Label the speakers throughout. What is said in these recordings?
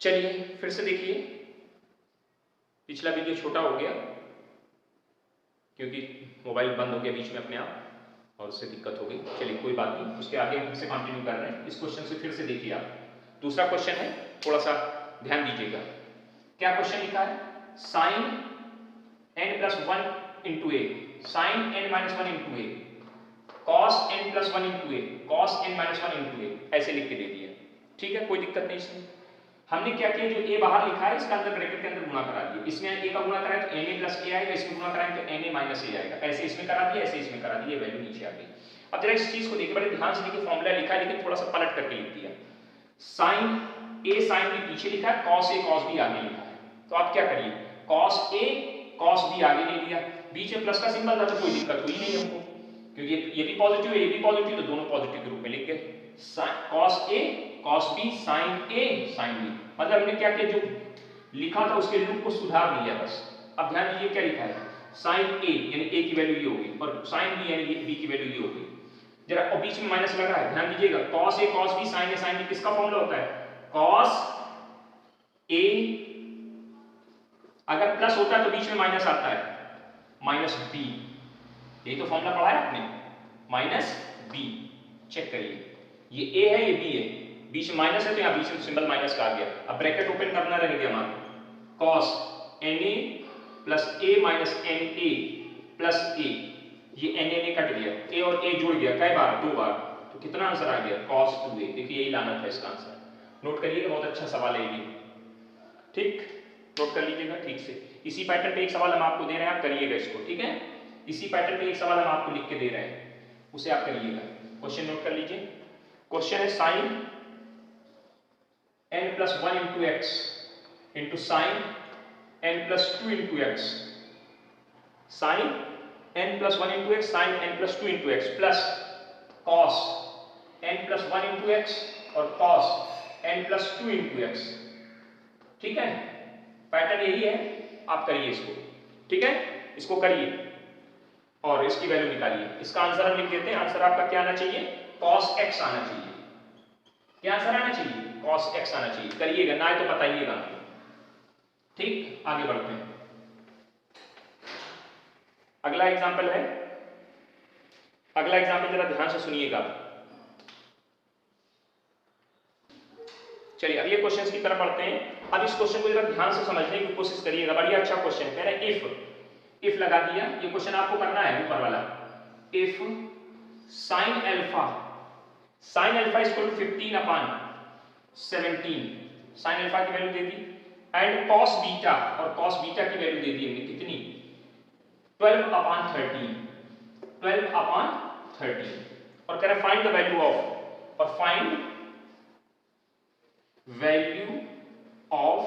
Speaker 1: चलिए फिर से देखिए, पिछला वीडियो छोटा हो गया क्योंकि मोबाइल बंद हो गया बीच में अपने आप और उससे दिक्कत हो गई। चलिए कोई बात नहीं, उसके आगे हम से कंटिन्यू कर रहे हैं। इस क्वेश्चन से फिर से देखिए आप, दूसरा क्वेश्चन है, थोड़ा सा ध्यान दीजिएगा। क्या क्वेश्चन लिखा है? साइन n प्लस 1 इंटू ए, साइन n माइनस 1 इंटू ए, कॉस n प्लस 1 इंटू ए, कॉस n माइनस 1 इंटू ए, ऐसे लिख के दे दिया। ठीक है, कोई दिक्कत नहीं इसमें। हमने क्या किया, जो a बाहर लिखा है इसका अंदर ब्रैकेट के अंदर गुणा करा दिया। इसमें a का गुणा कराएं तो na प्लस a आएगा, इसमें गुणा कराएं तो na माइनस a आएगा। ऐसे इसमें करा दिया, ऐसे इसमें करा दिया, वैल्यू नीचे आ गई। अब जरा इस चीज को देखिए, बड़े ध्यान से देखिए, फॉर्मूला लिखा है लेकिन थोड़ा सा पलट करके लिख दिया। साइन a साइन b पीछे लिखा है, cos a cos b आगे लिखा है। तो आप क्या करिए, cos a cos b आगे ले लिया, बीच में प्लस का सिंबल था तो कोई दिक्कत हुई नहीं हमको, क्योंकि ये भी पॉजिटिव है ये भी पॉजिटिव, तो दोनों पॉजिटिव के रूप में लिख गए। cos a cos b sin a sin b, मतलब हमने क्या किया, जो लिखा था उसके रूप को सुधार दिया बस। अब ध्यान दीजिए क्या लिखा है, sin a यानी a की वैल्यू ये होगी और sin b यानी b की वैल्यू ये होगी। जरा और बीच में माइनस लगा है, ध्यान दीजिएगा, cos a cos b sin a sin b किसका फॉर्मूला होता है? cos a, अगर प्लस होता है तो बीच में माइनस आता है, माइनस b, यही तो फॉर्मूला पढ़ा है आपने, माइनस b। चेक करिए, ये a है ये b है, बीच में माइनस है तो यहाँ बीच में सिंबल माइनस का आ गया। अब ब्रैकेट ओपन करना रहेगा हमारा, cos na plus a minus na plus a, ये na कट गया, a और a जुड़ गया, कई बार? 2 बार, तो कितना आंसर आ गया? cos 2a। देखिए यही लाना था इसका आंसर, नोट करिएगा, बहुत अच्छा सवाल है ये। ठीक, नोट कर लीजिएगा ठीक से। इसी पैटर्न पे एक सवाल हम आपको दे रहे हैं, आप करिएगा इसको, ठीक है? इसी पैटर्न पे एक सवाल हम आपको लिख के दे रहे हैं, उसे आप करिएगा। क्वेश्चन नोट कर लीजिए, क्वेश्चन है sine n plus 1 into x into sine n plus 2 into x, sine n plus 1 into x sine n plus 2 into x plus cos n plus 1 into x और cos n plus 2 into x. ठीक है, pattern यही है, आप करिए इसको, ठीक है? इसको करिए और इसकी वैल्यू निकालिए। इसका आंसर हम लिख देते हैं, आंसर आपका क्या आना चाहिए? cos x आना चाहिए। क्या आंसर आना चाहिए? cos x आना चाहिए। करिएगा, ना है तो बताइएगा। ठीक, आगे बढ़ते हैं। अगला एग्जांपल है, अगला एग्जांपल जरा ध्यान से सुनिएगा। चलिए अगले क्वेश्चन की तरफ बढ़ते हैं। अब इस क्वेश्चन को जरा ध्यान से समझने की कोशिश करिएगा, बढ़िया अच्छा क्वेश्चन कह रहे हैं। इफ लगा दिया, ये क्वेश्चन आपको करना है ऊपर वाला। If sine alpha is equal to 15 upon 17, sine alpha की वैल्यू दे दी, एंड कॉस बीटा, और कॉस बीटा की वैल्यू दे दी हमने कितनी? 12 अपॉन 13, 12 अपॉन 13, और कह रहे फाइंड द वैल्यू ऑफ, और फाइंड वैल्यू ऑफ,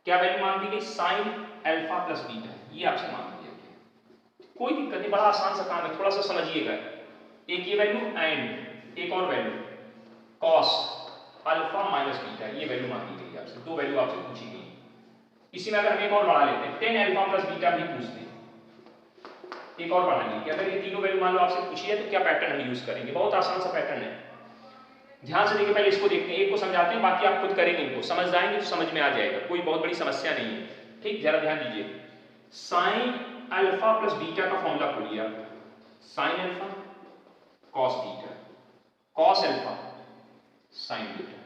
Speaker 1: क्या वैल्यू मांग दी गई? साइन अल्फा प्लस बीटा, ये आपसे मांग दिया गया। कोई दिक्कत नहीं, बड़ा आसान सा काम है, थोड़ा सा समझिएगा। एक ये वैल्यू एंड एक और value cos alpha minus beta, ये वैल्यू मांगी गई आपसे, 2 वैल्यू आपसे पूछी गई। इसी में अगर हम एक और बढ़ा लेते हैं, 10 अल्फा प्लस बीटा भी पूछते हैं, एक और बढ़ाएंगे कि अगर ये तीनों वैल्यू मान लो आपसे पूछी है तो क्या पैटर्न हम यूज करेंगे। बहुत आसान सा पैटर्न है, ध्यान से देखिए। पहले इसको देखते हैं, एक को समझाते हैं, बाकी आप खुद करेंगे, इनको समझ जाएंगे तो समझ में आ जाएगा, कोई बहुत बड़ी समस्या नहीं है। ठीक, जरा ध्यान दीजिए। साइन अल्फा प्लस बीटा का फॉर्मूला खोलिए आप, sine alpha cos beta, cos alpha sign beta.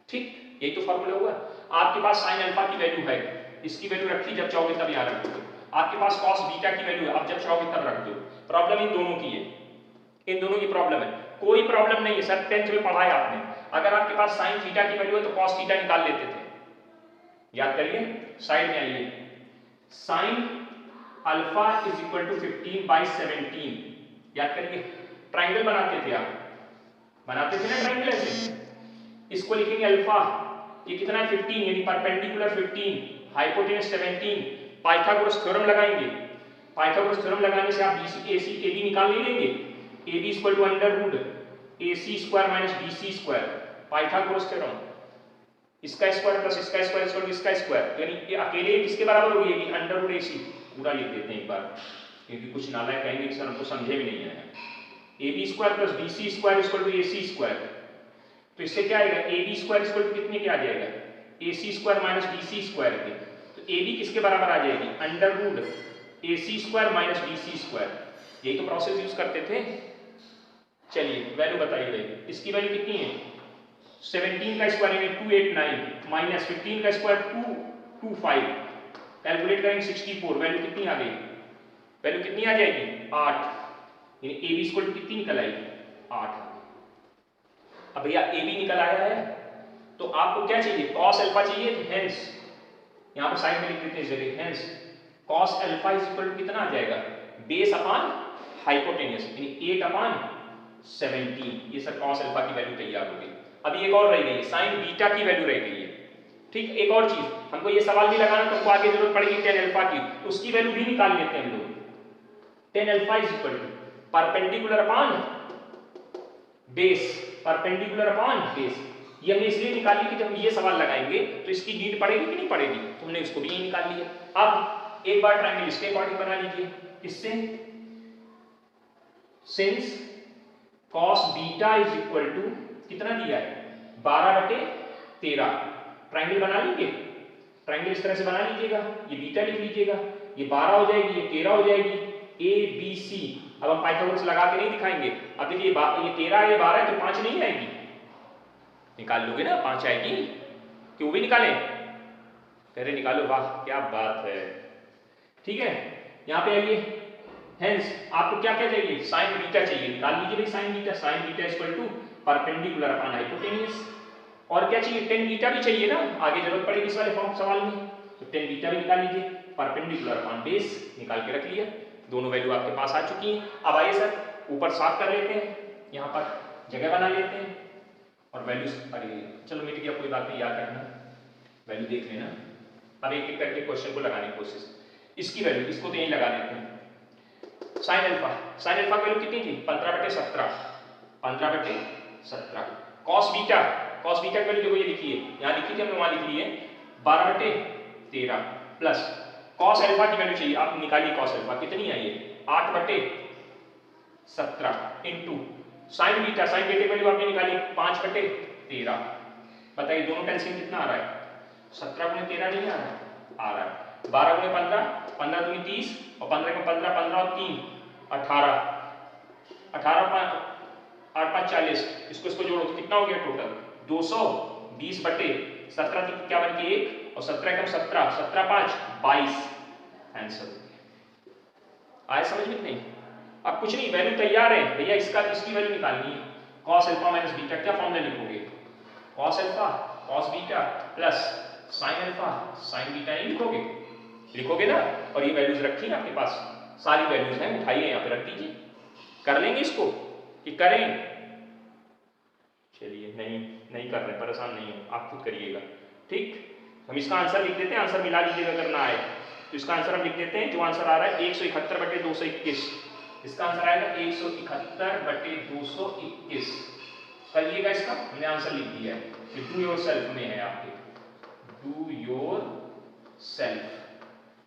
Speaker 1: ठीक, यही तो फॉर्मूला हुआ। आपके पास साइन अल्फा की वैल्यू है, इसकी वैल्यू रखी, जब चाहोगे तब यहाँ रख दो। आपके पास कॉस बीटा की वैल्यू है, अब जब चाहोगे तब रख दो। प्रॉब्लम इन दोनों की है, इन दोनों की प्रॉब्लम है, कोई प्रॉब्लम नहीं है सर, 10th में पढ़ा है आपने। अगर आपके पास साइन थीटा की वैल्यू है तो कॉस थीटा निकाल लेते थे, याद करिए, साइड में आइए। Sine alpha is equal to 15/17, याद करिए। ट्राइंगल बनाते थे आप, बनाते थे ना ट्राइंगल ऐसे, इसको लिखेंगे अल्फा, ये कितना है? 15, यानी परपेंडिकुलर 15, हाइपोटेनस 17। पाइथागोरस थ्योरम लगाएंगे, पाइथागोरस थ्योरम लगाने से आप BC AC AB निकाल नहीं लेंगे, AB equal to under root AC square minus BC square, Pythagoras theorem. इसका स्क्वायर प्लस इसका स्क्वायर इक्वल टू इसका स्क्वायर, यानी ये अकेले किसके बराबर होगी? ये अंडर रूट AC। पूरा लिख देते हैं एक बार, क्योंकि कुछ नालायक कहेंगे कि सर हमको समझे भी नहीं आया। AB square plus BC square equal to AC square, तो इससे क्या आएगा, A B square equal to कितने के आ जाएगा, A C square minus B C square के। तो ए बी किसके बराबर आ जाएगी, under root A C square minus B C square. यही तो प्रोसेस यूज करते थे। चलिए वैल्यू बताइए भाई, इसकी वैल्यू कितनी है, 17 का स्क्वायर यानी 289 माइनस 15 का स्क्वायर 225, कैलकुलेट करेंगे 64, वैल्यू कितनी आ गई, वैल्यू कितनी आ जाएगी 8, यानी ए बी इक्वल टू कितनी निकल आएगी 8। अब भैया ए बी निकल आया है तो आपको क्या चाहिए, कॉस अल्फा चाहिए, तो हेंस यहां पर साइड में लिख देते हैं इस जगह, hence cos alpha is equal to कितना आ जाएगा, बेस अपॉन हाइपोटेन्यूस यानी 8 अपॉन 17। ये सर कॉस अल्फा की वैल्यू तैयार हो गई। अभी एक और रह गई है, साइन बीटा की वैल्यू रह गई है। ठीक, एक और चीज हमको ये सवाल भी लगाना, तुमको आगे जरूरत पड़ेगी tan अल्फा की, तो उसकी वैल्यू भी निकाल लेते हैं हम लोग। tan alpha is equal to perpendicular upon base, perpendicular upon base. ये हमने इसलिए निकाली कि जब ये सवाल लगाएंगे तो इसकी नीड पड़ेगी कि नहीं पड़ेगी, तो हमने इसको भी यही निकाल लिया। अब एक बार ट्रायंगल इसके अकॉर्डिंग बना लीजिए, किससे, since cos beta is equal to कितना दिया है 12/13, ट्रायंगल बना लीजिए। ट्रायंगल इस तरह से बना लीजिएगा, ये बीटा लिख लीजिएगा, ये 12 हो जाएगी, ये 13 हो जाएगी, ए बी सी। अब हम पाइथागोरस लगा के नहीं दिखाएंगे। अब देखिए ये 13 है, ये 12 है, तो 5 नहीं आएगी, निकाल लोगे ना 5 आएगी, क्यों भी निकालें, कह रहे निकालो, वाह क्या बात है। ठीक है, यहाँ पे आइए, हेंस आपको क्या क्या चाहिए, साइन बीटा चाहिए, निकाल लीजिए भाई sine beta. Sine beta equal to perpendicular upon hypotenuse. और क्या चाहिए, टेन बीटा भी चाहिए ना, आगे जरूरत पड़ेगी इस वाले फॉर्म सवाल में, तो टेन बीटा भी निकाल लीजिए। परपेंडिकुलर अपॉन बेस निकाल के रख लिया, दोनों वैल्यू आपके पास आ चुकी हैं। अब आइए सर ऊपर साफ कर लेते हैं, यहाँ पर जगह बना लेते हैं और वैल्यूज, अरे चलो मिट गया, कोई बात नहीं, याद रखना, वैल्यू देख लेना। अब एक एक करके क्वेश्चन को लगाने की कोशिश, इसकी वैल्यू, इसको तो यहीं लगा देते हैं। साइन अल्फा, साइन अल्फा की वैल्यू कितनी थी 15/17, 15/17। कॉस बीटा, कॉस बीटा की वैल्यू देखो ये लिखी है, यहाँ लिखी थी हमने, वहां लिख ली है 12/13 प्लस कॉस अल्फा की वैल्यू चाहिए, आप निकालिए कॉस अल्फा कितनी आई है 8/17 into sine beta, sine beta की वैल्यू आपने निकाली 5/13। बताइए दोनों का एलसीएम कितना आ रहा है, 17 × 13 नहीं आ रहा है, आ रहा है 12 × 15, 15 दूनी 30 और 15 × 15, 15 और 3 18, 18 8 5 40, इसको जोड़ो तो कितना हो गया टोटल 220/17 की क्या बन के 1 और 17 × 17, 17 5 22 आंसर। आए समझ में नहीं? अब कुछ नहीं, वैल्यू तैयार है भैया, इसकी वैल्यू निकालनी है। cos अल्फा माइनस बीटा, क्या फॉर्मूला लिखोगे, cos alpha cos beta plus sin alpha sin beta, नहीं लिखोगे, लिखोगे ना। और ये वैल्यूज रखी है आपके पास, सारी वैल्यूज हैं, उठाइए यहाँ पे रख दीजिए। कर लेंगे इसको कि करें, चलिए नहीं कर रहे, परेशान नहीं हो, आप खुद करिएगा। ठीक, हम इसका आंसर लिख देते हैं, आंसर मिला लीजिएगा अगर ना आए तो। इसका आंसर हम लिख देते हैं, जो आंसर आ रहा है 171/221, इसका आंसर आएगा 171/221। करिएगा इसका, हमने आंसर लिख दिया है, ये डू योर सेल्फ में है आपके, डू योर सेल्फ।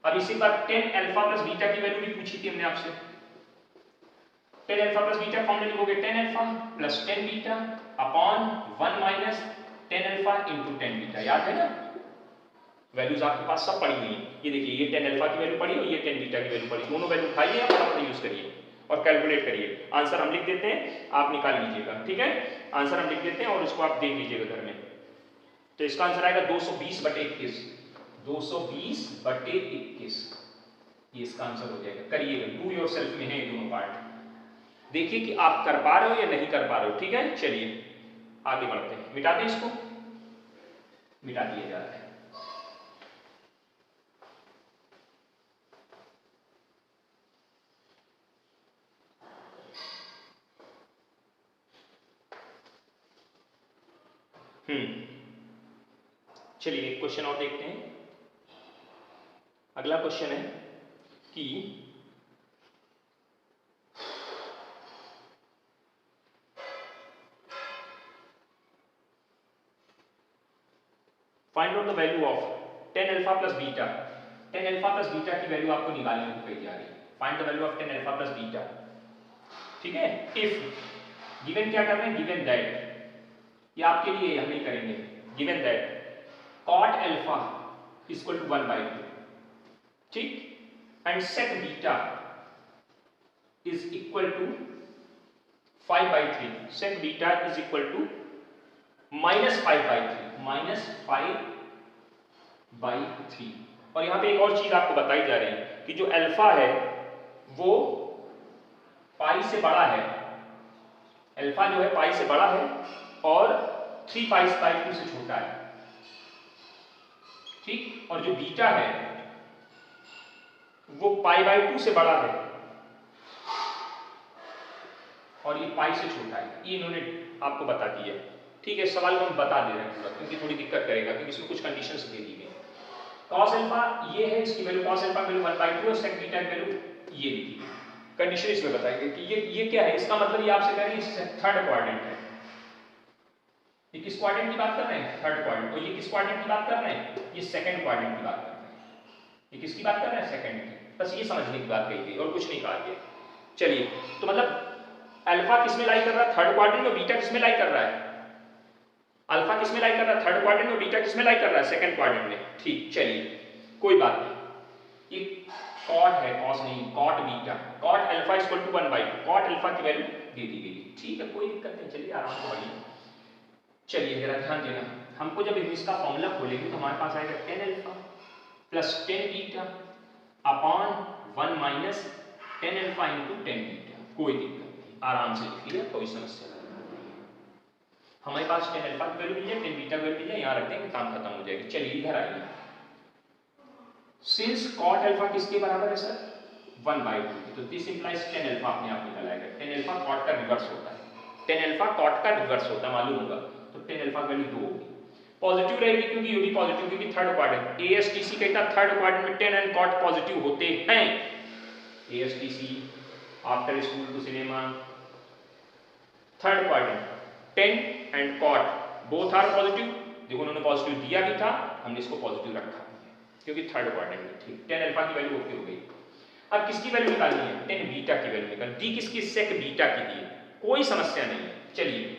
Speaker 1: अब इसी बार tan अल्फा प्लस बीटा की वैल्यू भी पूछी थी हमने आपसे। tan alpha plus beta formula लिखोगे tan alpha plus tan beta upon 1 minus tan alpha into tan beta, याद है ना। वैल्यूज आपके पास सब पड़ी हुई हैं, ये देखिए, ये tan अल्फा की वैल्यू पड़ी और ये tan बीटा की वैल्यू पड़ी, दोनों वैल्यू उठाइए और यूज करिए और कैलकुलेट करिए। आंसर हम लिख देते हैं, आप निकाल लीजिएगा। ठीक है, आंसर हम लिख देते हैं और इसको आप देख लीजिएगा घर में। तो इसका आंसर आएगा 220/21, 220/21, ये इसका आंसर हो जाएगा। करिएगा, डू योर सेल्फ में है ये दोनों पार्ट, देखिए कि आप कर पा रहे हो या नहीं कर पा रहे हो। ठीक है, चलिए आगे बढ़ते हैं, मिटा दें इसको, मिटा दिया जा रहा है। चलिए एक क्वेश्चन और देखते हैं। अगला क्वेश्चन है कि find out the value of tan alpha plus beta. tan alpha plus beta की वैल्यू आपको निकालने को कही जा रही है। Find the value of tan alpha plus beta. ठीक है, इफ गिवन क्या कर रहे हैं, गिवन दैट ये आपके लिए हम नहीं करेंगे। Given that cot alpha equal to 1/2, ठीक, and sec beta is equal to 5/3, sec beta is equal to -5/3, -5/3। और यहां पे एक और चीज आपको बताई जा रही है कि जो अल्फा है वो पाई से बड़ा है, अल्फा जो है पाई से बड़ा है और 3π/2 से छोटा है, ठीक, और जो बीटा है वो π/2 से बड़ा है और ये पाई से छोटा है। ये इन्होंने आपको बता दिया, ठीक है। सवाल को हम बता दे रहे हैं पूरा, क्योंकि थोड़ी दिक्कत करेगा, क्योंकि इसमें कुछ कंडीशंस दे दी गई। cos अल्फा ये है, इसकी वैल्यू cos अल्फा वैल्यू 1/2 और sec बीटा की वैल्यू ये दी गई। कंडीशन इसमें बताएंगे कि ये क्या है, इसका मतलब ये आपसे कह रहे हैं थर्ड क्वाड्रेंट है। ये किस क्वाड्रेंट की बात कर रहे हैं? Third quadrant. और ये किस क्वाड्रेंट की बात कर रहे हैं? ये सेकंड क्वाड्रेंट की बात कर रहे हैं। ये किसकी बात कर रहे हैं? सेकंड की। बस ये समझने की बात कही गई और कुछ नहीं कहा गया। चलिए, तो मतलब अल्फा किसमें लाई कर रहा है? थर्ड क्वाड्रेंट में। बीटा किसमें लाई कर रहा है? अल्फा किसमें लाई कर रहा है? थर्ड क्वाड्रेंट में। बीटा किसमें लाई कर रहा है? सेकंड क्वाड्रेंट में। ठीक, चलिए कोई बात नहीं। ये कॉट है, कॉस नहीं, cot beta. Cot alpha equal to 1/2। Cot alpha की वैल्यू दे दी गई, ठीक है, कोई दिक्कत नहीं। चलिए आराम से बढ़िए। चलिए जरा ध्यान देना, हमको जब इसका फॉर्मूला खोलेंगे तो हमारे पास आएगा 10 alpha plus 10 beta upon 1 minus 10 alpha into 10 beta. कोई दिक्कत नहीं, आराम से लिख लिया, कोई समस्या नहीं। हमारे पास 10 अल्फा की वैल्यू मिल जाए, 10 बीटा की वैल्यू मिल जाए, यहाँ रख देंगे, काम खत्म हो जाएगी। चलिए इधर आइए। सिंस कॉट अल्फा किसके बराबर है सर? 1/2, तो दिस इंप्लाइज 10 अल्फा अपने आप निकल आएगा। 10 अल्फा कॉट का रिवर्स होता है, 10 अल्फा कॉट का रिवर्स होता है, मालूम होगा। तो 10 अल्फा की वैल्यू 2 होगी, पॉजिटिव रहेगी क्योंकि ये भी पॉजिटिव, क्योंकि थर्ड क्वाड्रेंट। एएसटीसी कहता है थर्ड क्वाड्रेंट में 10 एंड कॉट पॉजिटिव होते हैं। ASTC after school to cinema, third quadrant 10 and cot both are positive. देखो उन्होंने पॉजिटिव दिया भी था, हमने इसको पॉजिटिव रखा क्योंकि थर्ड क्वाड्रेंट में। ठीक, 10 अल्फा की वैल्यू ओके हो गई। अब किसकी वैल्यू निकालनी है? 10 बीटा की वैल्यू निकाल। दी किसकी? सेक बीटा की दी, कोई समस्या नहीं है। चलिए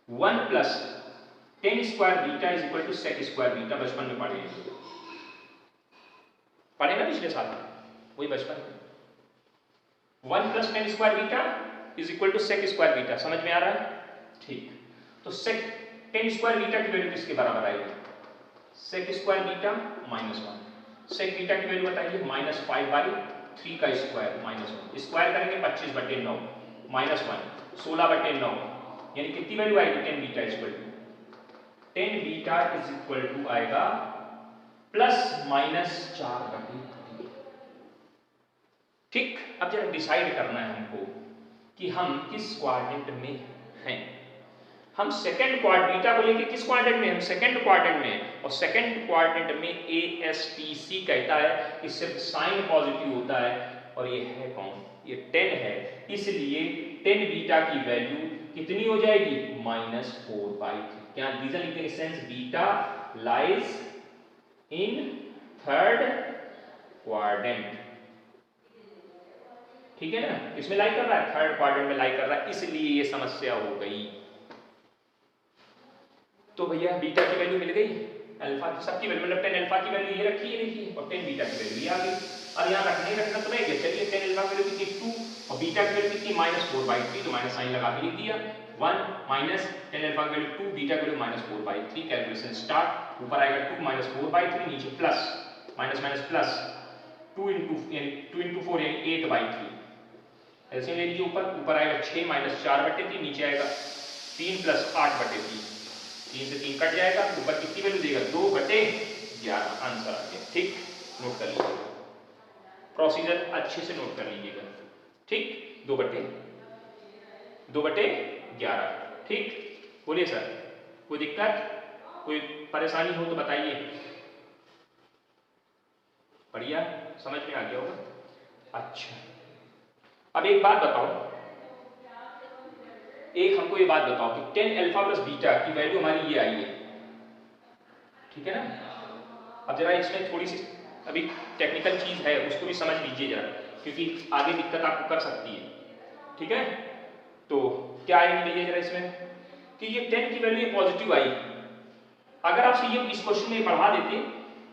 Speaker 1: 1 plus 10 square beta is equal to sec square beta. बचपन में पढ़े ना पिछले साल, वही बचपन में। 1 plus 10 square beta is equal to sec square beta. समझ में आ रहा है? ठीक, तो सेक 10 स्क्वायर बीटा की वैल्यू किसके बराबर आएगी? Sec square beta -1। Sec beta की वैल्यू बताइए, -5/3 का स्क्वायर -1। स्क्वायर करेंगे 25/9 -1 16/9, यानी कितनी वैल्यू आएगी? 10 beta equal to 10 beta is equal to आएगा ±4/3। ठीक, अब जरा डिसाइड करना है हमको कि हम किस क्वाड्रेंट में हैं। हम सेकंड क्वाड्रेंट, बीटा को लेके किस क्वाड्रेंट में? हम सेकंड क्वाड्रेंट में। और सेकंड क्वाड्रेंट में एएसटीसी कहता है कि सिर्फ साइन पॉजिटिव होता है, और ये है कौन? ये 10 है, इसलिए 10 बीटा की वैल्यू कितनी हो जाएगी? -4/3। क्या रीजन लिखेंगे? Sense beta lies in third quadrant. ठीक है ना? किसमें लाई कर रहा है? थर्ड क्वाड्रेंट में लाई कर रहा है, इसलिए ये समस्या हो गई। तो भैया बीटा की वैल्यू मिल गई, अल्फा की सबकी वैल्यू, मतलब 10 अल्फा की वैल्यू ये रखी है, देखिए, और 10 बीटा की वैल्यू ये आ गई। और यहाँ रखना ही रखना तो रह गया। चलिए 10 अल्फा की वैल्यू कितनी? 2, और बीटा की वैल्यू कितनी? -4/3, तो माइनस साइन लगा के लिख दिया। 1 माइनस 10 अल्फा की वैल्यू 2, बीटा की वैल्यू -4/3। Calculation start. ऊपर आएगा 2 -4/3, नीचे plus minus minus plus 2 into 4 यानी 8/3। ऐसे ले लीजिए, ऊपर आएगा 6 - 4/3, नीचे आएगा 3 + 8/3। 3 से 3 कट जाएगा, ऊपर कितनी वैल्यू देगा? 2/11। आंसर आ गया। ठीक, नोट कर लीजिएगा, प्रोसीजर अच्छे से नोट कर लीजिएगा। ठीक, 2/11। ठीक, बोलिए सर, कोई दिक्कत, कोई परेशानी हो तो बताइए। बढ़िया, समझ में आ गया होगा। अच्छा, अब एक बात बताओ, हमको ये बात बताओ कि 10 अल्फा प्लस बीटा की वैल्यू हमारी ये आई है, ठीक है ना? अब जरा इसमें थोड़ी सी अभी टेक्निकल चीज है, उसको भी समझ लीजिए जरा, क्योंकि आगे दिक्कत आपको कर सकती है। ठीक है, तो क्या आएगी लीजिए जरा इसमें, कि ये 10 की वैल्यू ये पॉजिटिव आई, अगर आपसे ये इस क्वेश्चन में बढ़ा देते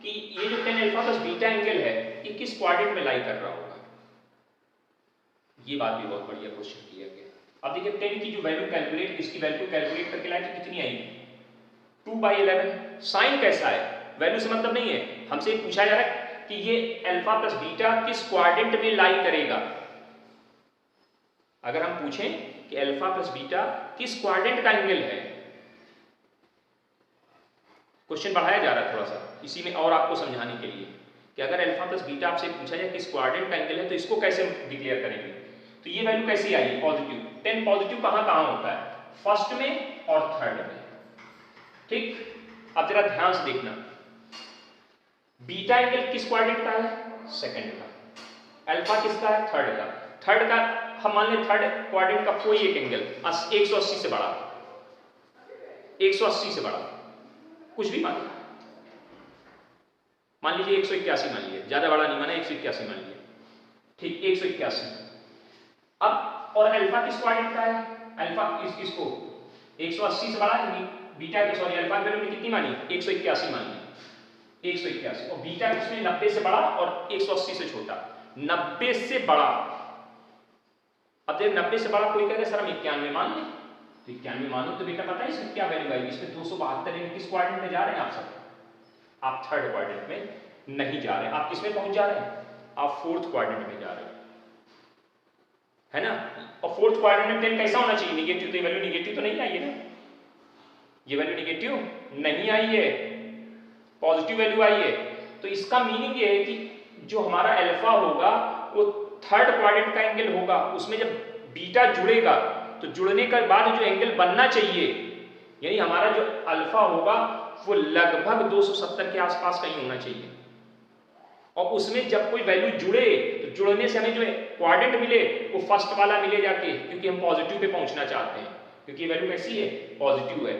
Speaker 1: कि ये जो 10 अल्फा प्लस बीटा एंगल है ये किस क्वाड्रेंट में लाई कर रहा होगा, ये बात भी बहुत बढ़िया क्वेश्चन किया गया। अब देखिए 10 की जो वैल्यू कैलकुलेट, इसकी वैल्यू कैलकुलेट करके लाए तो कितनी आई, 2/11। साइन कैसा है, वैल्यू से मतलब नहीं है, हमसे पूछा जा रहा है कि ये अल्फा प्लस बीटा किस क्वाड्रेंट में लाई करेगा। अगर हम पूछें कि अल्फा प्लस बीटा किस क्वाड्रेंट का एंगल है, क्वेश्चन बढ़ाया जा रहा है थोड़ा सा इसी में और आपको समझाने के लिए कि अगर अल्फा प्लस बीटा आपसे पूछा जाए किस क्वाड्रेंट का एंगल है तो इसको कैसे डिक्लेयर करेंगे। तो ये वैल्यू कैसी आई, पॉजिटिव। 10 पॉजिटिव कहां कहां होता है, फर्स्ट में और थर्ड में, ठीक। अब जरा ध्यान से देखना, बीटा एंगल किस क्वाड्रेंट का है, सेकंड का। अल्फा किसका है, थर्ड का। थर्ड का हम मान लें थर्ड क्वाड्रेंट का कोई एक एंगल 180 से बड़ा, 180 से बड़ा कुछ भी मान लीजिए 181 मान लीजिए, ज्यादा बड़ा नहीं माना, 181 मान लीजिए, ठीक 181। अब और अल्फा किस क्वाड्रेंट का है, अल्फा इसको 180 से बड़ा, बीटा के सॉरी अल्फा की वैल्यू कितनी मानी, 181 मान ली, 181, और बीटा किसमें 90 से बड़ा और 180 से छोटा, 90 से बड़ा। अब देख 90 से बड़ा कोई कहेगा सर हम 91 मान लें, तो 91 मानो तो बेटा पता है इसमें क्या वैल्यू आएगी, इसमें 272 किस क्वाड्रेंट में जा रहे हैं आप सब, आप थर्ड क्वाड्रेंट में नहीं जा रहे हैं, आप किसमें पहुंच जा रहे हैं, आप फोर्थ क्वाड्रेंट में जा रहे हैं, है ना। और फोर्थ क्वाड्रेंट में 10 कैसा होना चाहिए, निगेटिव, तो ये वैल्यू निगेटिव तो नहीं आई है ना, ये वैल्यू निगेटिव नहीं आई है, पॉजिटिव वैल्यू आई है। तो इसका मीनिंग ये है कि जो हमारा अल्फा होगा वो थर्ड क्वाड्रेंट का एंगल होगा, उसमें जब बीटा जुड़ेगा तो जुड़ने के बाद जो एंगल बनना चाहिए, यानी हमारा जो अल्फा होगा वो लगभग 270 के आसपास कहीं होना चाहिए, और उसमें जब कोई वैल्यू जुड़े तो जुड़ने से हमें जो क्वाड्रेंट मिले वो फर्स्ट वाला मिले जाके, क्योंकि हम पॉजिटिव पे पहुंचना चाहते हैं, क्योंकि ये वैल्यू कैसी है, पॉजिटिव है।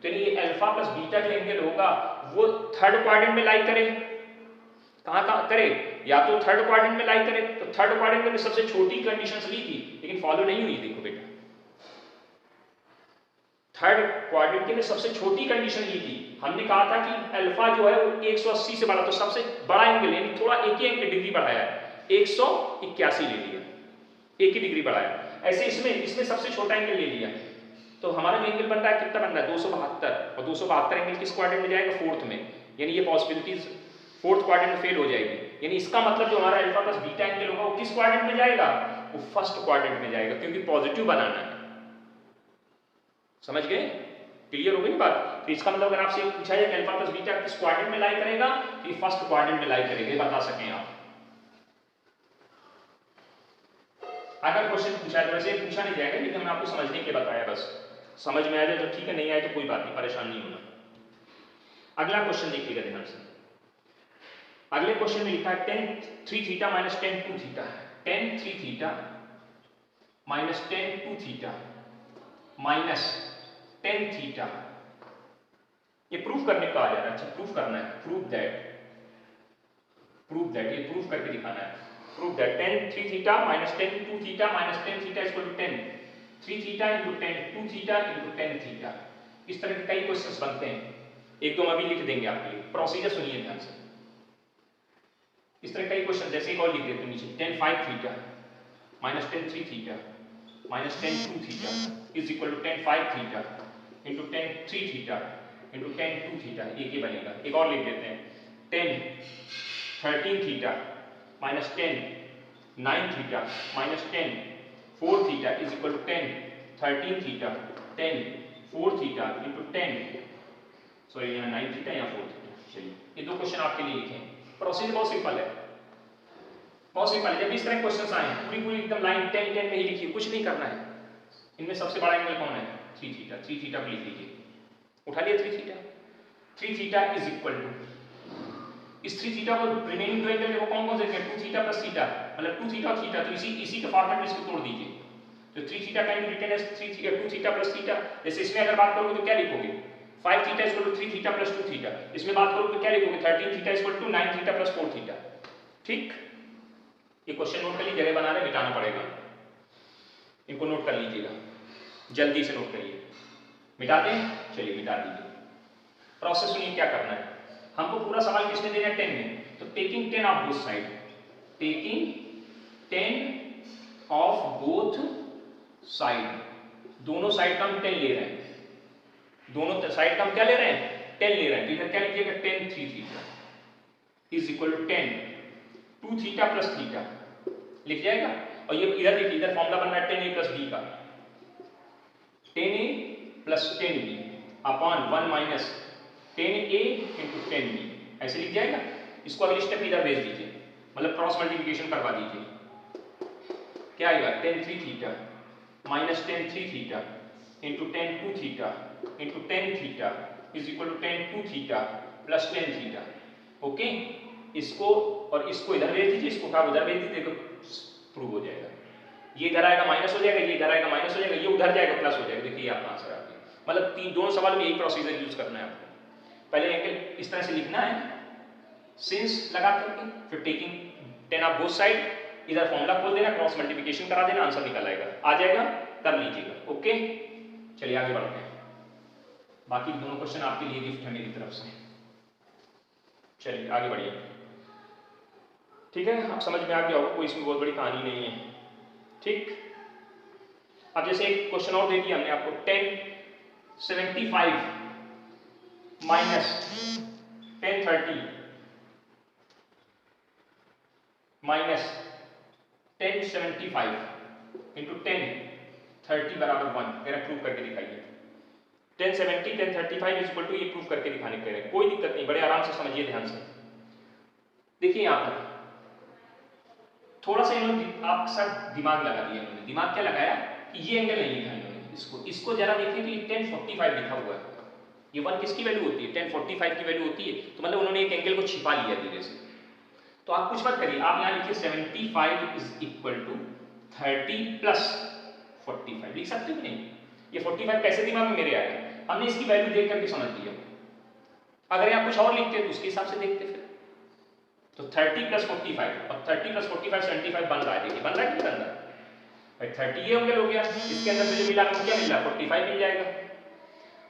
Speaker 1: तो ये अल्फा प्लस बीटा जो एंगल होगा वो थर्ड क्वाड्रेंट में लाई करे, कहां करे, या तो थर्ड क्वाड्रेंट में लाई करे। तो थर्ड क्वाड्रेंट में सबसे छोटी कंडीशंस ली थी लेकिन फॉलो नहीं हुई, देखो बेटा थर्ड क्वाड्रेंट के लिए सबसे छोटी कंडीशन ली थी, हमने कहा था कि अल्फा जो है वो 180 से बड़ा, तो सबसे बड़ा एंगल यानी थोड़ा एक ही डिग्री बढ़ाया है, 181 ले लिया, एक ही डिग्री बढ़ाया। ऐसे इसमें सबसे छोटा एंगल ले लिया, तो हमारा जो एंगल बन रहा है कितना बन रहा है, 272, और 272 एंगल किस क्वाड्रेंट में जाएगा, फोर्थ में, यानी ये पॉसिबिलिटीज फोर्थ क्वाड्रेंट में फेल हो जाएगी। यानी इसका मतलब जो हमारा अल्फा प्लस बीटा एंगल होगा वो किस क्वाड्रेंट में जाएगा, वो फर्स्ट क्वाड्रेंट में जाएगा, क्योंकि पॉजिटिव बनाना है। समझ गए, क्लियर हो गई बात। तो इसका मतलब अगर आपसे पूछा जाए कि अल्फा प्लस बीटा किस क्वाड्रेंट में लाई करेगा, तो ये फर्स्ट क्वाड्रेंट में लाई करेगा, बता सकें आप। अगर क्वेश्चन पूछा है तो वैसे पूछा नहीं जाएगा, लेकिन मैं आपको समझने के बताया, बस समझ में आ जाए तो ठीक है, नहीं आए तो कोई बात नहीं, परेशान नहीं होना। अगला क्वेश्चन देखिएगा ध्यान से। अगले क्वेश्चन में लिखा है tan 3 theta minus tan 2 theta, tan 3 theta minus tan 2 theta minus tan theta, ये प्रूफ करने को आ जा रहा है। अच्छा प्रूफ करना है, प्रूफ दैट, ये प्रूफ करके दिखाना है। Proof that tan 3 theta minus tan 2 theta minus tan theta equal to tan 3 theta into tan 2 theta into tan theta. इस तरह के कई क्वेश्चंस बनते हैं, एक दो मैं भी लिख देंगे आपके लिए, प्रोसीजर सुनिए ध्यान से। इस तरह कई क्वेश्चन, जैसे एक और लिख देते हैं नीचे, tan 5 theta minus tan 3 theta minus tan 2 theta is equal to tan 5 theta into tan 3 theta into tan 2 theta, एक ही बनेगा। एक और लिख देते हैं, tan 13 theta minus tan 9 theta minus tan 4 theta is equal to tan 13 theta tan 4 theta into tan, sorry यहाँ 9 theta या 4 थीटा। चलिए ये दो क्वेश्चन आपके लिए लिखे हैं। प्रोसीजर बहुत सिंपल है, बहुत सिंपल है। जब इस तरह क्वेश्चंस आए पूरी एकदम लाइन 10 10 में ही लिखिए, कुछ नहीं करना है। इनमें सबसे बड़ा एंगल कौन है, 3 थीटा, 3 थीटा को लिख लीजिए, उठा लिया 3 theta. 3 theta is equal to, इस 3 थीटा को रिमेनिंग दो एंगल देखो कौन कौन से हैं, 2 थीटा प्लस थीटा, मतलब 2 थीटा और थीटा, तो इसी के फॉर्मेट में इसको तोड़ दीजिए। तो 3 theta can be written as 2 theta plus theta. जैसे इसमें अगर बात करोगे तो क्या लिखोगे, 5 theta equal to 3 theta plus 2 theta. इसमें बात करोगे तो क्या लिखोगे, 13 theta equal to 9 theta plus 4 theta. ठीक, ये क्वेश्चन नोट कर लीजिए, जगह बना रहे मिटाना पड़ेगा, इनको नोट कर लीजिएगा, जल्दी से नोट करिए, मिटाते हैं, चलिए मिटा दीजिए। प्रोसेस सुनिए क्या करना है। हमको पूरा सवाल किसने देना है, 10 में। तो taking 10 of both side, taking 10 of both side, दोनों साइड का हम 10 ले रहे हैं, दोनों साइड का हम क्या ले रहे हैं, 10 ले रहे हैं। तो इधर क्या लीजिएगा, 10 3 theta is equal to 10 2 theta plus theta लिख जाएगा। और ये इधर देखिए, इधर फॉर्मूला बन रहा है 10a प्लस b का, 10a plus 10b upon 1 minus 10a into 10b, ऐसे लिख जाएगा। इसको अगले स्टेप इधर भेज दीजिए, मतलब क्रॉस मल्टीप्लिकेशन करवा दीजिए। क्या आएगा, 10 3 theta minus 10 3 theta into 10 2 theta into 10 theta is equal to 10 2 theta plus 10 theta. Okay, इसको और इसको इधर भेज दीजिए, इसको उठा उधर भेज दीजिए, देखो प्रूव हो जाएगा। ये इधर आएगा माइनस हो जाएगा, ये इधर आएगा माइनस हो जाएगा, ये उधर जाएगा प्लस हो जाएगा। देखिए आपका आंसर आ गया। मतलब तीन दोनों सवाल में यही प्रोसीजर यूज करना है आपको। पहले एंगल इस तरह से लिखना है सिंस लगा करके, फिर टेकिंग 10 ऑफ बोथ साइड, इधर फॉर्मूला खोल देना, क्रॉस मल्टीप्लिकेशन करा देना, आंसर निकल आएगा, आ जाएगा, कर लीजिएगा। ओके, चलिए आगे बढ़ते हैं। बाकी दोनों क्वेश्चन आपके लिए गिफ्ट है मेरी तरफ से। चलिए आगे बढ़िए, ठीक है, आप समझ में आ गया होगा, कोई इसमें बहुत बड़ी कहानी नहीं है। ठीक, अब जैसे एक क्वेश्चन और दे दिया हमने आपको, 1075 माइनस 1030 माइनस 1075 इंटू 1030 बराबर 1, मेरा प्रूव करके दिखाइए। 1070 1035 इज इक्वल टू, ये प्रूव करके दिखाने के लिए कोई दिक्कत नहीं, बड़े आराम से समझिए, ध्यान से देखिए। यहां पर थोड़ा सा इन्होंने आपके साथ दिमाग लगा दिया। इन्होंने दिमाग क्या लगाया कि ये एंगल नहीं लिखा इन्होंने, इसको जरा देखिए तो ये 1045 लिखा हुआ है। ये 1 किसकी वैल्यू होती है, 1045 की वैल्यू होती है। तो मतलब उन्होंने एक एंगल को छिपा लिया धीरे से। तो आप कुछ मत करिए, आप यहाँ लिखिए 75 इज इक्वल टू 30 प्लस 45 लिख सकते हो कि नहीं। ये 45 कैसे दिमाग में मेरे आएगा, हमने इसकी वैल्यू देख करके समझ लिया। अगर यहाँ कुछ और लिखते तो उसके हिसाब से देखते फिर। तो 30 प्लस 45 और 30 प्लस 45 75 बन रहा है। देखिए बन रहा है कि नहीं बन रहा है भाई, 30 ये एंगल हो गया, इसके अंदर से जो मिला हमको क्या मिल रहा है, 45 मिल जाएगा।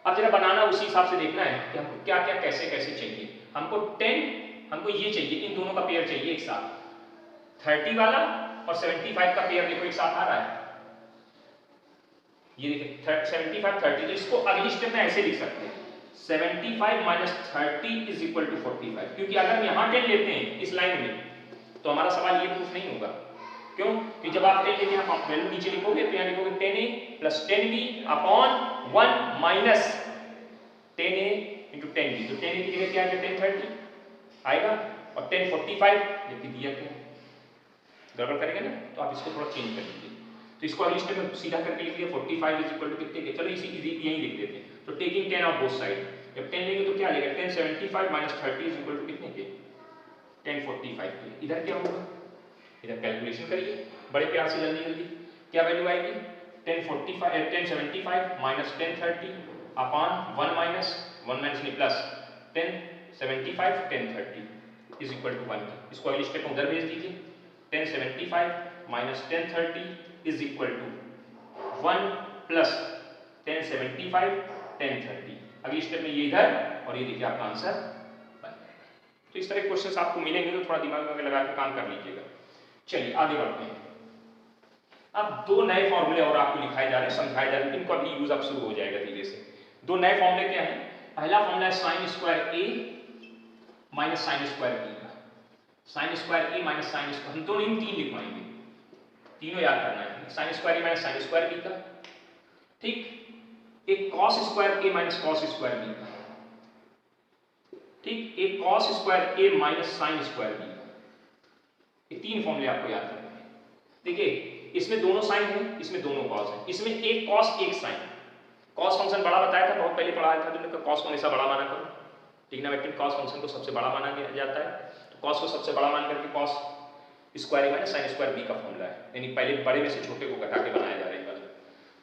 Speaker 1: अब जरा बनाना उसी हिसाब से देखना है कि हमको क्या क्या कैसे कैसे चाहिए। हमको 10, हमको ये चाहिए, इन दोनों का पेयर चाहिए एक साथ, 30 वाला और 75 का पेयर देखो एक साथ आ रहा है। ये देखिए 75 30, तो इसको अगली स्टेप में ऐसे लिख सकते हैं 75 माइनस 30 इज इक्वल टू 45, क्योंकि अगर हम यहाँ 10 लेते हैं इस लाइन में तो हमारा सवाल ये प्रूफ नहीं होगा। क्यों कि जब आप 10 लेके यहाँ वैल्यू नीचे लिखोगे तो यहाँ लिखोगे 10a plus 10b upon 1 minus 10a into 10b। तो 10a की जगह क्या आएगा, 1030 आएगा, और 1045 जबकि दिया क्या गड़बड़ करेंगे ना, तो आप इसको थोड़ा चेंज कर लीजिए। तो इसको अगली स्टेप में सीधा करके लिख दिया 45 इज इक्वल टू कितने के, चलो इसी यहीं लिख देते हैं। तो टेकिंग 10 ऑफ बोथ साइड, जब 10 लेंगे तो क्या आ जाएगा, 1075 माइनस 30 इज इक्वल टू कितने के, 1045 के। इधर क्या होगा, इधर कैलकुलेशन करिए बड़े प्यार से, जल्दी जल्दी क्या वैल्यू आएगी, 1075 माइनस 1030 अपॉन 1 माइनस नहीं प्लस 1075 1030 इज इक्वल टू 1। इसको अगली स्टेप में उधर भेज दीजिए, 1075 minus 1030 is equal to 1 plus 1075 1030। अगली स्टेप में ये इधर, और ये देखिए आपका आंसर बन जाएगा। तो इस तरह के क्वेश्चंस आपको मिलेंगे तो थोड़ा दिमाग में लगा के काम कर लीजिएगा। चलिए आगे बढ़ते हैं। अब दो नए फॉर्मूले और आपको लिखाए जा रहे हैं, समझाए जा रहे हैं, इनको अभी यूज अब शुरू हो जाएगा धीरे से। दो नए फॉर्मूले क्या हैं, पहला फॉर्मूला है sine square A minus sine square B का, sign square A minus sine square, हम दोनों इन तीन लिखवाएंगे, तीनों याद करना है, sine square A minus sine square B का, ठीक, एक cos square A minus cos square B का, ठीक, एक cos square A minus sine square B का। ये तीन फॉर्मूले आपको याद करने हैं। देखिए इसमें दोनों साइन है, इसमें दोनों कॉस है, इसमें एक कॉस एक साइन। कॉस फंक्शन बड़ा बताया था, बहुत पहले पढ़ाया था तुमने, कॉस को हमेशा बड़ा माना करो, ट्रिग्नोमेट्रिक कॉस फंक्शन को सबसे बड़ा माना जाता है। तो कॉस को सबसे बड़ा मान करके cos square A minus sine square B का फॉर्मूला है, यानी पहले बड़े में से छोटे को घटा के बनाया जा रहा है।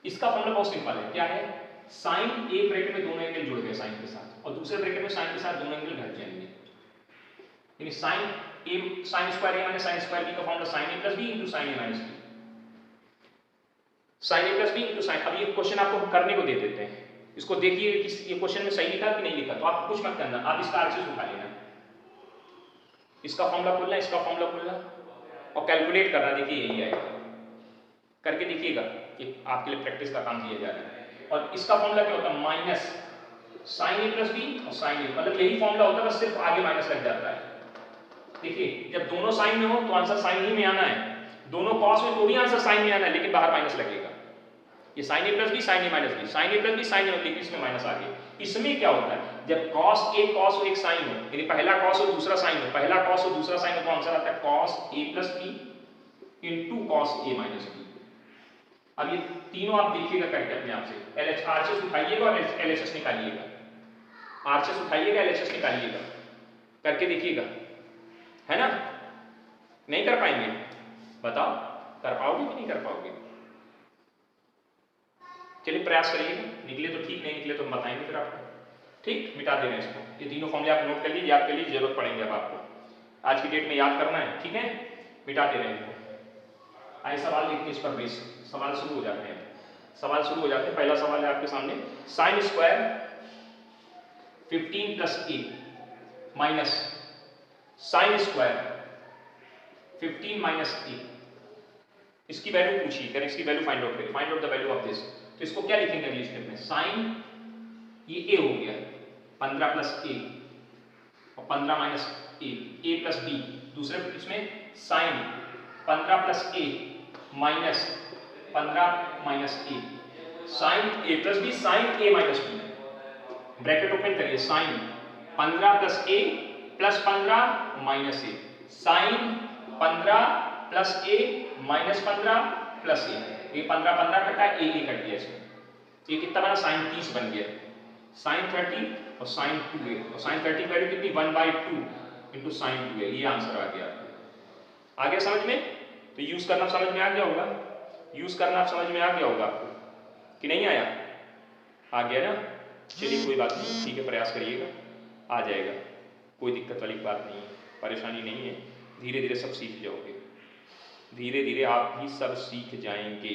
Speaker 1: इसका फॉर्मूला बहुत सिंपल है, क्या है, साइन एक ब्रैकेट में दोनों एंगल जुड़ गए साइन के साथ, और दूसरे ब्रैकेट में साइन के साथ दोनों एंगल घट जाएंगे, यानी sign square A minus sine square B का formula sine A plus B into sine A minus B, sign A plus B into sine. अब ये क्वेश्चन आपको करने को दे देते हैं, इसको देखिए कि ये क्वेश्चन में सही लिखा कि नहीं लिखा, तो आप कुछ मत करना, आप इसका आरएचएस उठा लेना, इसका फॉर्मूला खोलना, इसका फॉर्मूला खोलना और कैलकुलेट करना, देखिए यही आएगा, करके देखिएगा कि आपके लिए प्रैक्टिस का काम दिया जा रहा है। और इसका फॉर्मूला क्या होता है, माइनस साइन ए प्लस बी और साइन ए, मतलब यही फॉर्मूला होता है, बस सिर्फ आगे माइनस लग जाता है। देखिए जब दोनों साइन में हो तो आंसर साइन ही में आना है, दोनों कॉस में थोड़ी आंसर साइन में आना है, लेकिन बाहर माइनस लगेगा। ये sign A plus B, sign A minus B, sign A plus B, sign ए, लेकिन इसमें माइनस आ गया। इसमें क्या होता है, जब कॉस एक कॉस हो एक साइन हो, यानी पहला कॉस हो दूसरा साइन हो, पहला कॉस हो दूसरा साइन हो, तो आंसर आता है cos A plus B into cos A minus B. अब ये तीनों आप देखिएगा करके अपने आप से, एलएच आरएचएस उठाइएगा और एलएचएस निकालिएगा, आरएचएस उठाइएगा एलएचएस निकालिएगा, करके देखिएगा, है ना। नहीं कर पाएंगे, बताओ कर पाओगे कि नहीं कर पाओगे? चलिए प्रयास करिएगा, निकले तो ठीक, नहीं निकले तो हम बताएंगे फिर आपको, ठीक। मिटा देना इसको, ये तीनों फॉर्मूले आप नोट कर लीजिए, याद कर लीजिए, जरूरत पड़ेंगे अब आपको, आज की डेट में याद करना है, ठीक है। मिटा दे रहे हैं इनको। आइए सवाल देखते हैं इस पर बेस, सवाल शुरू हो जाते हैं, सवाल शुरू हो जाते हैं। पहला सवाल है आपके सामने, साइन स्क्वायर 15 प्लस ए माइनस साइन स्क्वायर 15 माइनस ए, इसकी वैल्यू पूछी, करें इसकी वैल्यू फाइंड आउट करें, find out the value of this. तो इसको क्या लिखेंगे अगली स्टेप में, साइन ये ए हो गया 15 प्लस ए और 15 माइनस ए प्लस बी, दूसरे इसमें sign 15 plus A minus 15 minus A, sign A plus B, sign A minus B, bracket open करिए, साइन 15 प्लस ए प्लस 15 माइनस ए, साइन 15 प्लस ए माइनस 15 प्लस ए, ये 15 15 कटा, ए कट गया इसमें, ये कितना बना, साइन 30 बन गया, साइन 30 और साइन 2a, और साइन 30 की वैल्यू कितनी 1/2 इंटू साइन 2a, ये आंसर आ गया। आ गया समझ में? तो यूज करना समझ में आ गया होगा, यूज करना समझ में आ गया होगा आपको कि नहीं आया? आ गया ना, चलिए कोई बात नहीं, ठीक है, प्रयास करिएगा, आ जाएगा, कोई दिक्कत वाली बात नहीं है, परेशानी नहीं है, धीरे धीरे सब सीख जाओगे, धीरे धीरे आप भी सब सीख जाएंगे,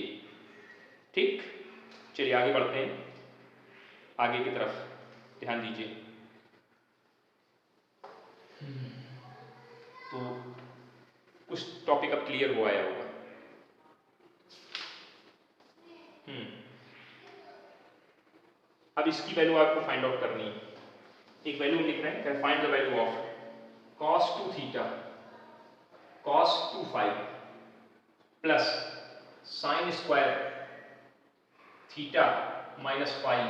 Speaker 1: ठीक। चलिए आगे बढ़ते हैं, आगे की तरफ ध्यान दीजिए। तो कुछ टॉपिक अब क्लियर हो आया होगा। अब इसकी वैल्यू आपको फाइंड आउट करनी है, एक वैल्यू लिख रहे हैं, find the value of cos 2 theta cos 2 phi plus sine square theta minus phi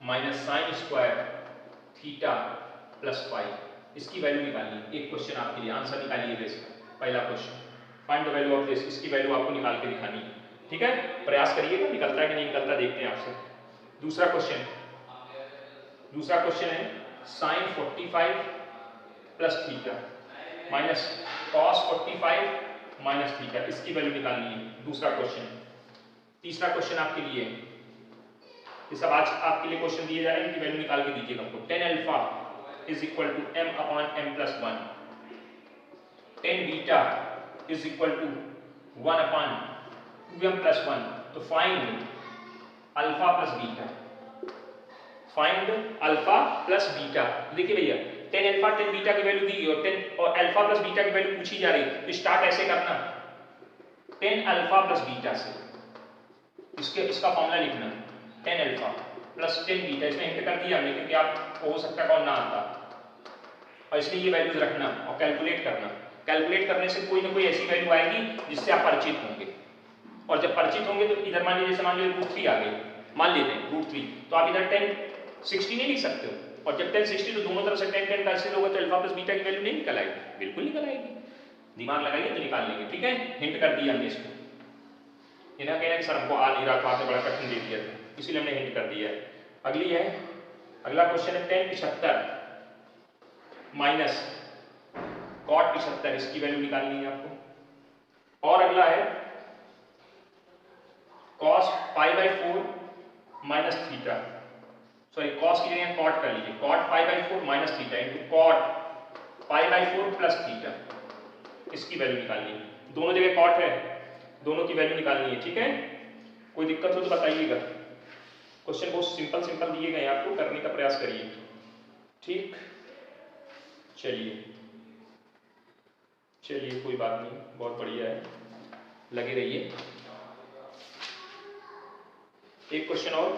Speaker 1: minus sine square theta plus phi, इसकी वैल्यू निकालिए। एक क्वेश्चन आपके लिए, आंसर निकालिएगा इसका, पहला question, find the value of this, इसकी वैल्यू आपको निकाल के दिखानी है, ठीक है। प्रयास करिएगा, निकलता है कि नहीं निकलता देखते हैं आपसे। दूसरा क्वेश्चन, दूसरा क्वेश्चन है sine 45 plus theta minus cos 45 minus theta, इसकी वैल्यू निकालनी है, दूसरा क्वेश्चन। तीसरा क्वेश्चन आपके लिए, ये सब आज आपके लिए क्वेश्चन दिए जा रहे हैं, इनकी वैल्यू निकाल के दीजिएगा हमको। 10 alpha is equal to m upon m plus 1, 10 beta is equal to 1 upon 2m plus 1, तो find alpha plus beta, find alpha plus beta. देखिए भैया 10 अल्फा 10 बीटा की वैल्यू दी और 10 और अल्फा प्लस बीटा की वैल्यू पूछी जा रही, तो स्टार्ट ऐसे करना 10 अल्फा प्लस बीटा से, इसका फॉर्मूला लिखना 10 अल्फा प्लस 10 बीटा, इसमें हिंट कर दिया हमने क्योंकि आपको हो सकता है कौन ना आता, और इसलिए ये वैल्यूज रखना और कैलकुलेट करना। कैलकुलेट करने से कोई ना कोई ऐसी वैल्यू आएगी जिससे आप परिचित होंगे, और जब परिचित होंगे तो इधर मान लीजिए, मान लीजिए √3 आ गई, मान लेते हैं √3, तो आप इधर 10 60 नहीं लिख सकते हो, और जब 10 60 तो दोनों तरफ से 10 10 कैंसिल होगा, तो अल्फा प्लस बीटा की वैल्यू नहीं निकल आएगी, बिल्कुल निकल आएगी, दिमाग लगाइए तो निकाल लेंगे, ठीक है। हिंट कर दिया हमने इसको, ये ना कहना कि सर हमको आ नहीं रहा, तो आपने बड़ा कठिन दे दिया था, इसीलिए हमने हिंट कर दिया है। अगली है, अगला क्वेश्चन है 10 75 माइनस कॉट 75, इसकी वैल्यू निकालनी है आपको। और अगला है cos π/4 minus theta, sorry cos की जगह cot कर लीजिए, cot π/4 minus theta into cot π/4 plus theta, इसकी वैल्यू निकालनी है। दोनों जगह cot है, दोनों की वैल्यू निकालनी है, ठीक है। कोई दिक्कत हो तो बताइएगा। क्वेश्चन बहुत सिंपल सिंपल दिए गए हैं, आपको करने का प्रयास करिए। ठीक, चलिए चलिए कोई बात नहीं, बहुत बढ़िया है, लगे रहिए। एक क्वेश्चन और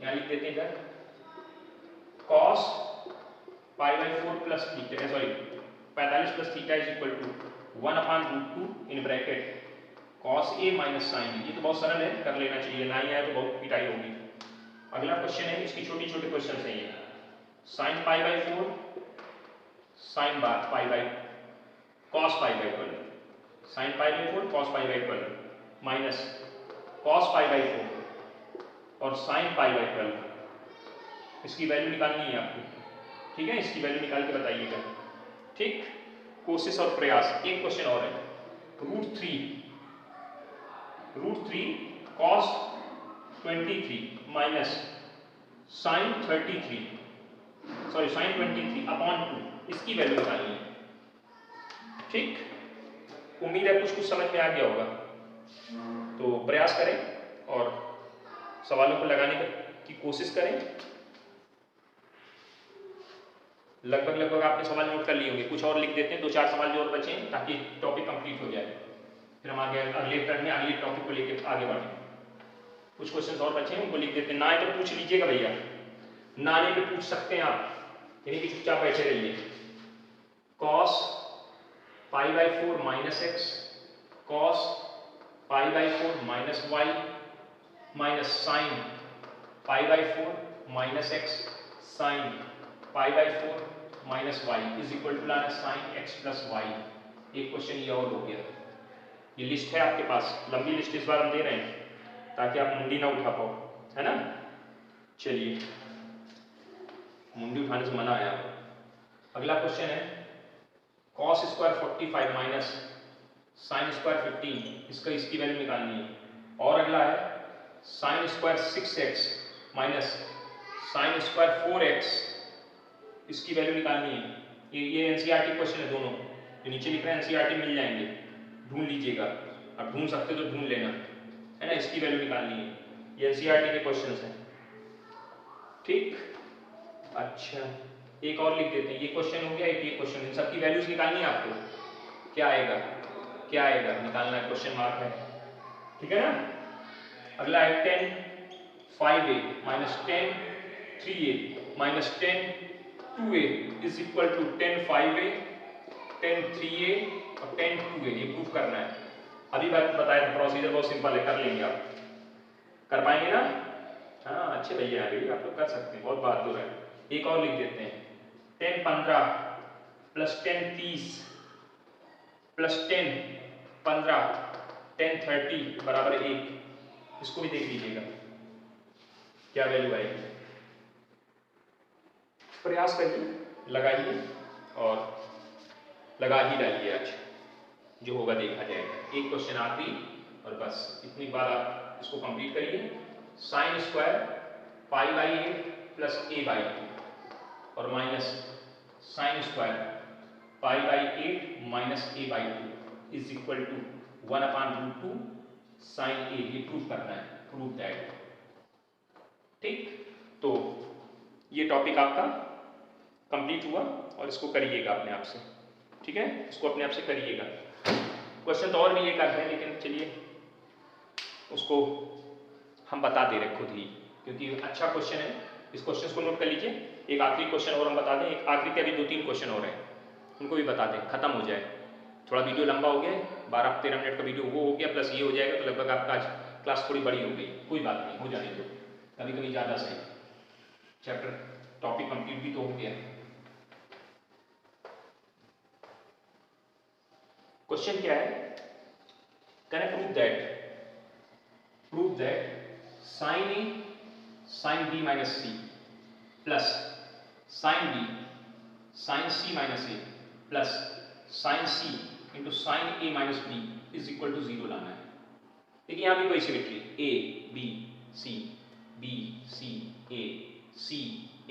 Speaker 1: यहाँ लिख देते हैं इधर, cos π/4 plus theta, sorry 45 plus theta is equal to 1/√2 in bracket cos a minus sine. ये तो बहुत सरल है, कर लेना चाहिए, ना ही आए तो बहुत पिटाई होगी। अगला क्वेश्चन है, इसकी छोटी छोटे क्वेश्चन है ये, sin π/4 sin π/, cos π/12, sin π/4 cos π/12 minus cos π/4 और sin π/12, इसकी वैल्यू निकालनी है आपको। ठीक है, इसकी वैल्यू निकाल के बताइएगा। ठीक, कोशिश और प्रयास। एक क्वेश्चन और है, √3 cos 23 minus sin 33, sorry sin 23/2, इसकी वैल्यू निकालनी है। ठीक, उम्मीद है कुछ समझ में आ गया होगा, तो प्रयास करें और सवालों को लगाने की कोशिश करें। लगभग आपने सवाल नोट कर लिए होंगे, कुछ और लिख देते हैं, 2-4 सवाल जो और बचे ताकि टॉपिक कंप्लीट हो जाए, फिर हम आगे अगले टर्न में अगले टॉपिक को लेकर आगे बढ़ें। कुछ क्वेश्चन और बचे हैं, उनको लिख देते हैं, ना आए तो पूछ लीजिएगा भैया, ना आने पे पूछ सकते हैं आप, यानी कि चुपचाप बैठे रहिए। cos π/4 minus x cos π/4 minus y minus sin π/4 minus x sin π/4 minus y is equal to लाना sin x प्लस y। एक क्वेश्चन ये और हो गया। ये लिस्ट है आपके पास, लंबी लिस्ट इस बार हम दे रहे हैं ताकि आप मुंडी ना उठा पाओ, है ना। चलिए, मुंडी उठाने से मना है आपको। अगला क्वेश्चन है, cos square 45 minus sin square 15, इसकी वैल्यू निकालनी है। और अगला है sin square 6x minus sin square 4x, इसकी वैल्यू निकालनी है। ये एनसीईआरटी क्वेश्चन है दोनों, जो नीचे लिख रहे हैं एनसीईआरटी मिल जाएंगे, ढूंढ लीजिएगा, आप ढूंढ सकते तो ढूंढ लेना, है ना। इसकी वैल्यू निकालनी है, ये एनसीईआरटी के क्वेश्चंस हैं। ठीक, अच्छा एक और लिख देते हैं, ये क्वेश्चन हो गया, एक ये क्वेश्चन, इन सबकी वैल्यूज निकालनी है आपको। क्या आएगा, क्या आएगा निकालना है, क्वेश्चन मार्क है, ठीक है ना। अगला है 10 5a minus 10 3a minus 10 2a is equal to 10 5a 10 3a और 10 2a, ये प्रूफ करना है। अभी बात बताया था, प्रोसीजर बहुत सिंपल है, कर लेंगे आप, कर पाएंगे ना। हाँ अच्छे भैया आ गई, आप लोग कर सकते हैं, बहुत बहादुर है। एक और लिख देते हैं, 10 15 प्लस 10 30 प्लस 10 15 10 30 बराबर 1, इसको भी देख लीजिएगा क्या वैल्यू आएगी। प्रयास करिए, लगाइए और लगा ही डालिए, आज जो होगा देखा जाएगा। एक क्वेश्चन आखिरी और बस, इतनी बार आप इसको कंप्लीट करिए। साइन स्क्वायर π/8 प्लस a/2 और minus sine square π/8 minus a/2 is equal to 1/√2 sine a, ये प्रूफ करना है, प्रूफ दैट। ठीक, तो ये टॉपिक आपका कंप्लीट हुआ और इसको करिएगा अपने आप से, ठीक है, इसको अपने आप से करिएगा। क्वेश्चन तो और भी एक आधा है, लेकिन चलिए उसको हम बता दे रहे खुद ही, क्योंकि अच्छा क्वेश्चन है। इस क्वेश्चन को नोट कर लीजिए। एक आखिरी क्वेश्चन और हम बता दें, एक आखिरी के अभी 2-3 क्वेश्चन और हैं, उनको भी बता दें, खत्म हो जाए। थोड़ा वीडियो लंबा हो गया, 12-13 मिनट का वीडियो वो हो गया, प्लस ये हो जाएगा, तो लगभग आपका आज क्लास थोड़ी बड़ी हो गई। कोई बात नहीं, हो जाने दो, कभी कभी ज़्यादा सही, चैप्टर टॉपिक कंप्लीट भी तो हो गया। क्वेश्चन क्या है, can I prove that sine A sine B minus C plus sine B sine C minus A plus sine C into sine A minus B is equal to 0 लाना है। देखिए यहाँ भी कोई symmetry, A B C A C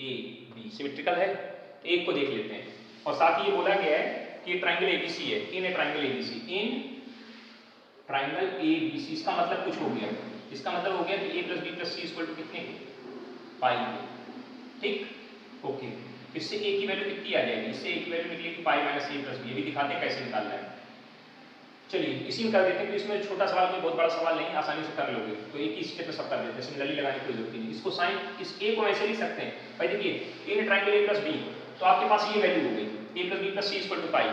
Speaker 1: A B symmetrical है, एक को देख लेते हैं। और साथ ही ये बोला गया है कि ट्राइंगल एबीसी है, in a triangle ABC, in triangle ABC, इसका मतलब कुछ हो गया, इसका मतलब हो गया कि a plus B plus C equal to कितने के पाई के। ठीक ओके, इससे a की वैल्यू कितनी आ जाएगी, इससे a की वैल्यू निकलेगी pi minus a plus B. ये भी दिखाते हैं कैसे निकालना है। चलिए इसी में कर देते हैं कि इसमें छोटा सवाल कोई बहुत बड़ा सवाल नहीं, आसानी से कर लोगे। तो एक ही स्टेप में सब कर देते हैं, सिमिलरली लगाने की कोई जरूरत नहीं। इसको साइन इस a को ऐसे लिख सकते हैं भाई, देखिए in triangle a plus B, तो आपके पास ये वैल्यू हो गई a plus B plus C equal to pi.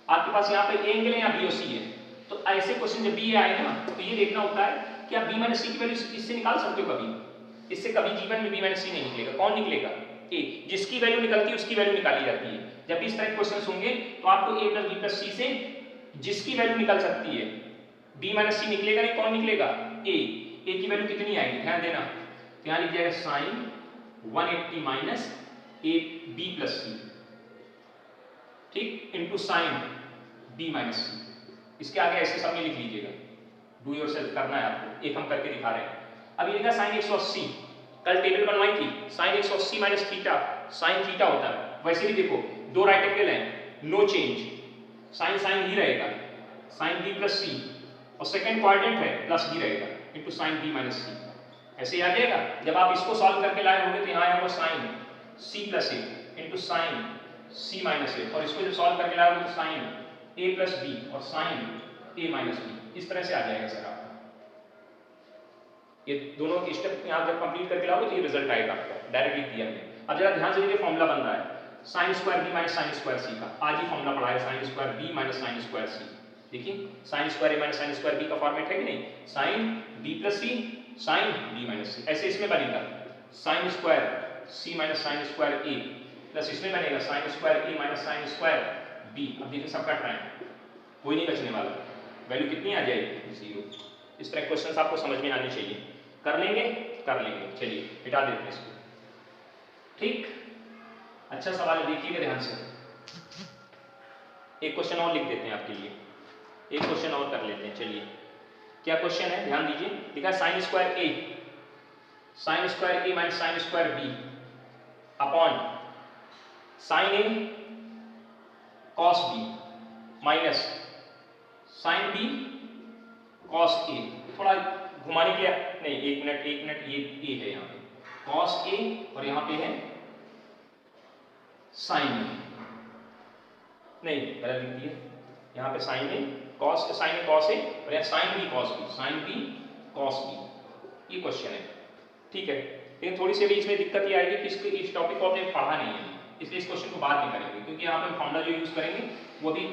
Speaker 1: आपके पास यहाँ पे एंगल है या बी और सी है, तो ऐसे क्वेश्चन जब बी आए ना तो ये देखना होता है कि आप बी माइनस सी की वैल्यू इससे निकाल सकते हो कभी। इससे कभी जीवन में बी माइनस सी नहीं निकलेगा। कौन निकलेगा, ए। जिसकी वैल्यू निकलती है उसकी वैल्यू निकाली जाती है। जब भी इस तरह के क्वेश्चन होंगे तो आपको a प्लस बी प्लस सी से जिसकी वैल्यू निकल सकती है, b माइनस सी निकलेगा नहीं, कौन निकलेगा, a। a की वैल्यू कितनी आएगी, ध्यान देना, तो यहां लिख जाएगा sine 180 minus a b plus C, ठीक, into sine b minus C. इसके आगे ऐसे सब में लिख लीजिएगा, डू योरसेल्फ करना है आपको, एक हम करके दिखा रहे हैं। अब ये लिखा साइन 180, कल टेबल बनवाई थी, sine 180 minus theta, sine theta होता है। वैसे भी देखो दो राइट एंगल हैं, नो चेंज, साइन साइन ही रहेगा, साइन बी प्लस सी, और सेकंड क्वाड्रेंट है प्लस बी रहेगा into sine B minus C. ऐसे ही आ जाएगा। जब आप इसको सॉल्व करके लाए होंगे तो यहाँ आया होगा साइन सी प्लस ए इंटू साइन सी माइनस ए, और इसको जब सॉल्व करके लाए होंगे तो साइन ए प्लस बी और साइन ए माइनस बी, इस तरह से आ जाएगा सर आपका। ये दोनों स्टेप यहाँ जब कंप्लीट करके लाओगे तो ये रिजल्ट आएगा आपका, डायरेक्टली दिया हमने। अब जरा ध्यान से देखिए फॉर्मूला बन रहा है sine square B minus sine square C का, आज ही फॉर्मूला पढ़ा है sine square B minus sine square C. देखिए sine square A minus sine square B का फॉर्मेट है कि नहीं, sine B plus C sine B minus C. ऐसे इसमें बनेगा sine square C minus sine square A, plus इसमें बनेगा sine square A minus sine square B. अब देखिए सबका ट्राइंगल, कोई नहीं बचने वाला, वैल्यू कितनी आ जाएगी, 0। इस तरह क्वेश्चन आपको समझ में आने चाहिए। कर लेंगे, कर लेंगे। चलिए हटा देते हैं इसको, ठीक। अच्छा सवाल है, देखिएगा ध्यान से। एक क्वेश्चन और लिख देते हैं आपके लिए, एक क्वेश्चन और कर लेते हैं। चलिए क्या क्वेश्चन है, ध्यान दीजिए। लिखा sine square A minus sine square B upon sine A cos B minus sine B cos A. थोड़ा घुमाने के लिए, नहीं एक मिनट, ये ए है यहाँ पे कॉस ए और यहाँ पे है साइन ए, नहीं गलत लिख दिया, यहाँ पे sine A cos, sine A cos A और यहाँ sine B cos B, sine B cos B. ये क्वेश्चन है, ठीक है। लेकिन थोड़ी सी भी इसमें दिक्कत ये आएगी कि इस टॉपिक को आपने पढ़ा नहीं है, इसलिए इस क्वेश्चन को बाद में करेंगे, क्योंकि यहाँ पे फॉर्मूला जो यूज करेंगे वो भी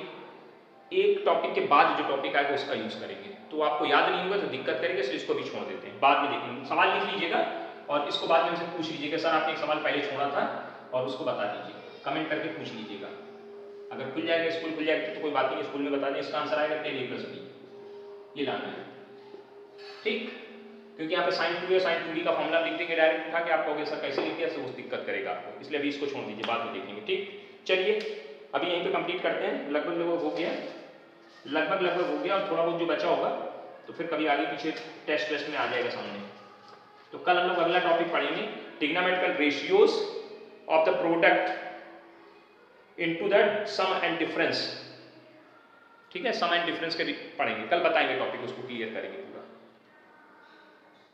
Speaker 1: एक टॉपिक के बाद जो टॉपिक आएगा उसका यूज करेंगे, तो आपको याद नहीं होगा तो दिक्कत करेंगे, इसलिए इसको भी छोड़ देते हैं, बाद में देखेंगे। सवाल लिख लीजिएगा और इसको बाद में हमसे पूछ लीजिएगा, सर आपने एक सवाल पहले छोड़ा था और उसको बता दीजिए, कमेंट करके पूछ लीजिएगा। अगर खुल जाएगा, स्कूल खुल जाएगा तो कोई बात नहीं, स्कूल में बता दें। इसका आंसर आएगा 10 a प्लस b, ये लाना है, ठीक। क्योंकि यहाँ पे साइन 2 या साइन 2d का फॉर्मूला लिख देंगे डायरेक्ट उठा के, आप कहोगे सर कैसे लिख दिया, तो दिक्कत करेगा आपको, इसलिए अभी इसको छोड़ दीजिए, बाद में देखेंगे, ठीक। चलिए अभी यहीं पे कंप्लीट करते हैं, लगभग हो गया, लगभग हो गया, और थोड़ा बहुत जो बचा होगा तो फिर कभी आगे पीछे टेस्ट में आ जाएगा सामने। तो कल हम लोग अगला टॉपिक पढ़ेंगे, trigonometrical ratios of the product into the sum and difference, ठीक है। सम एंड डिफरेंस के पढ़ेंगे कल, बताएंगे टॉपिक, उसको क्लियर करेंगे पूरा।